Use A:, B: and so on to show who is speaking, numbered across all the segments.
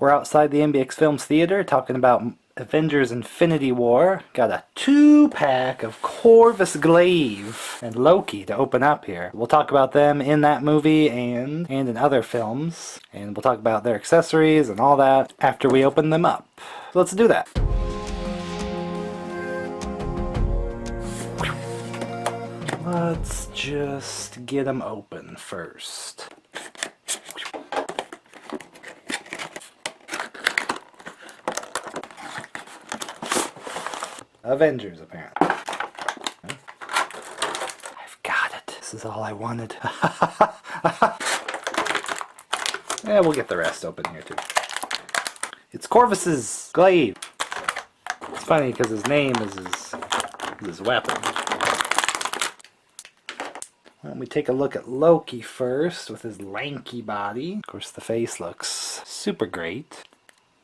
A: We're outside the MBX Films Theater talking about Avengers Infinity War. Got a 2-pack of Corvus Glaive and Loki to open up here. We'll talk about them in that movie and in other films. And we'll talk about their accessories and all that after we open them up. So let's do that. Let's just get them open first. Avengers, apparently. I've got it. This is all I wanted. Yeah, we'll get the rest open here, too. It's Corvus's Glaive. It's funny because his name is his weapon. Let me take a look at Loki first with his lanky body. Of course, the face looks super great.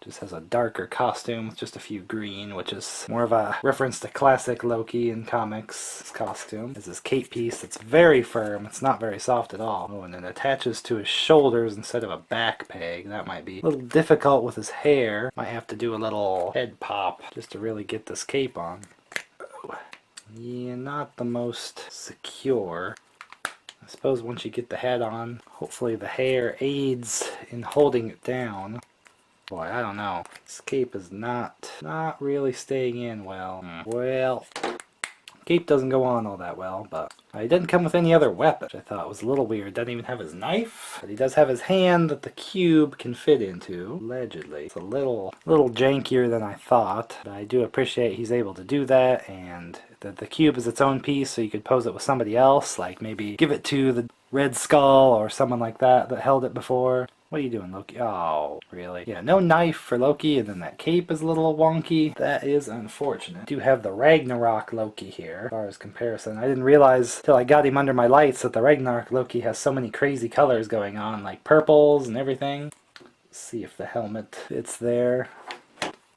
A: Just has a darker costume with just a few green, which is more of a reference to classic Loki in comics. His costume is his cape piece. It's very firm. It's not very soft at all. Oh, and it attaches to his shoulders instead of a back peg. That might be a little difficult with his hair. Might have to do a little head pop just to really get this cape on. Oh. Yeah, not the most secure. I suppose once you get the head on, hopefully the hair aids in holding it down. Boy, I don't know. This cape is not really staying in well. Well, cape doesn't go on all that well, but he didn't come with any other weapon, which I thought was a little weird. Doesn't even have his knife, but he does have his hand that the cube can fit into, allegedly. It's a little jankier than I thought, but I do appreciate he's able to do that, and the cube is its own piece, so you could pose it with somebody else, like maybe give it to the Red Skull or someone like that held it before. What are you doing, Loki? Oh, really? Yeah, no knife for Loki, and then that cape is a little wonky. That is unfortunate. I do have the Ragnarok Loki here, as far as comparison. I didn't realize till I got him under my lights that the Ragnarok Loki has so many crazy colors going on, like purples and everything. Let's see if the helmet fits there.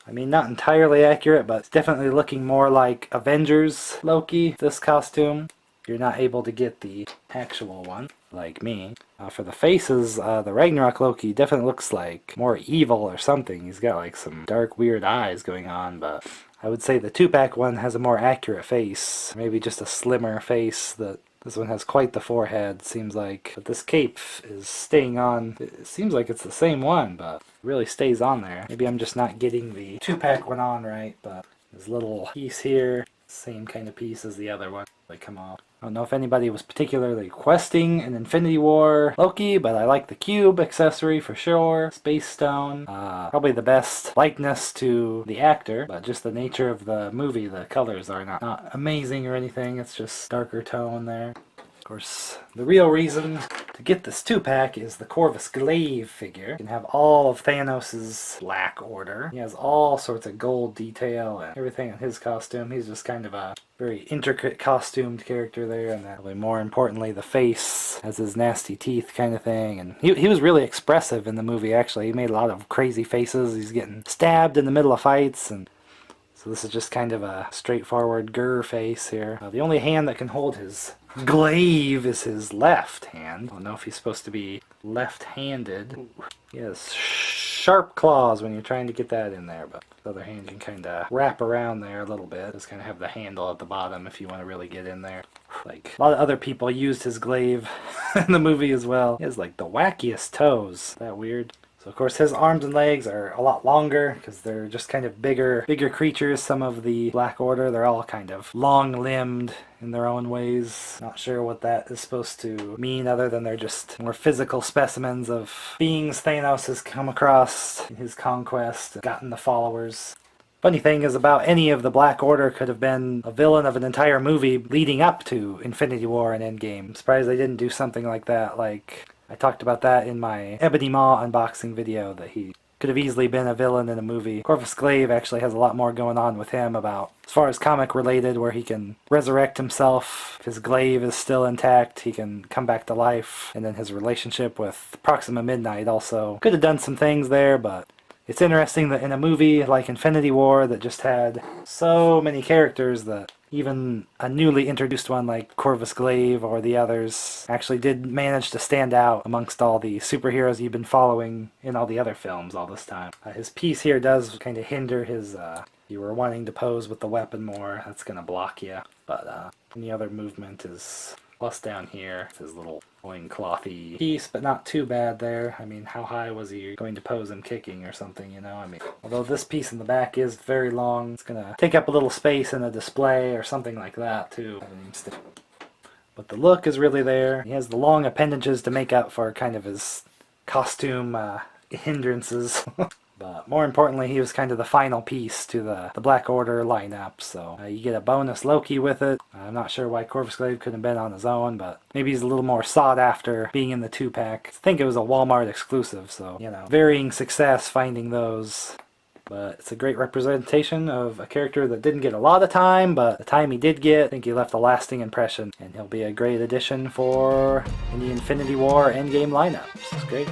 A: I mean, not entirely accurate, but it's definitely looking more like Avengers Loki, this costume. You're not able to get the actual one, like me. For the faces, the Ragnarok Loki definitely looks like more evil or something. He's got like some dark, weird eyes going on, but I would say the 2-pack one has a more accurate face. Maybe just a slimmer face. This one has quite the forehead, seems like. But this cape is staying on. It seems like it's the same one, but it really stays on there. Maybe I'm just not getting the 2-pack one on right, but this little piece here, same kind of piece as the other one. They come off. I don't know if anybody was particularly requesting an Infinity War Loki, but I like the cube accessory for sure. Space Stone. Probably the best likeness to the actor, but just the nature of the movie, the colors are not amazing or anything. It's just darker tone there. Of course, the real reason to get this 2-pack is the Corvus Glaive figure. You can have all of Thanos' Black Order. He has all sorts of gold detail and everything in his costume. He's just kind of a very intricate costumed character there, and probably more importantly, the face has his nasty teeth kind of thing. And he was really expressive in the movie, actually. He made a lot of crazy faces. He's getting stabbed in the middle of fights, and so this is just kind of a straightforward grr face here. The only hand that can hold his glaive is his left hand. I don't know if he's supposed to be left-handed. He has sharp claws when you're trying to get that in there, but the other hand can kind of wrap around there a little bit. Just kind of have the handle at the bottom if you want to really get in there. Like, a lot of other people used his glaive in the movie as well. He has like the wackiest toes. Is that weird? So of course his arms and legs are a lot longer because they're just kind of bigger creatures. Some of the Black Order, they're all kind of long-limbed in their own ways. Not sure what that is supposed to mean other than they're just more physical specimens of beings Thanos has come across in his conquest and gotten the followers. Funny thing is, about any of the Black Order could have been a villain of an entire movie leading up to Infinity War and Endgame. I'm surprised they didn't do something like that. Like, I talked about that in my Ebony Maw unboxing video, that he could have easily been a villain in a movie. Corvus Glaive actually has a lot more going on with him about, as far as comic related, where he can resurrect himself. If his glaive is still intact, he can come back to life. And then his relationship with Proxima Midnight also could have done some things there, but it's interesting that in a movie like Infinity War that just had so many characters that even a newly introduced one like Corvus Glaive or the others actually did manage to stand out amongst all the superheroes you've been following in all the other films all this time. His piece here does kind of hinder his, you were wanting to pose with the weapon more, that's going to block you. But any other movement is plus down here, his little loinclothy piece, but not too bad there. I mean, how high was he going to pose him kicking or something, you know? I mean, although this piece in the back is very long, it's going to take up a little space in a display or something like that, too. But the look is really there. He has the long appendages to make up for kind of his costume hindrances. But more importantly, he was kind of the final piece to the Black Order lineup, so you get a bonus Loki with it. I'm not sure why Corvus Glaive couldn't have been on his own, but maybe he's a little more sought after being in the 2-pack. I think it was a Wal-Mart exclusive, so, you know, varying success finding those. But it's a great representation of a character that didn't get a lot of time, but the time he did get, I think he left a lasting impression, and he'll be a great addition for in the Infinity War Endgame lineup. So it's great.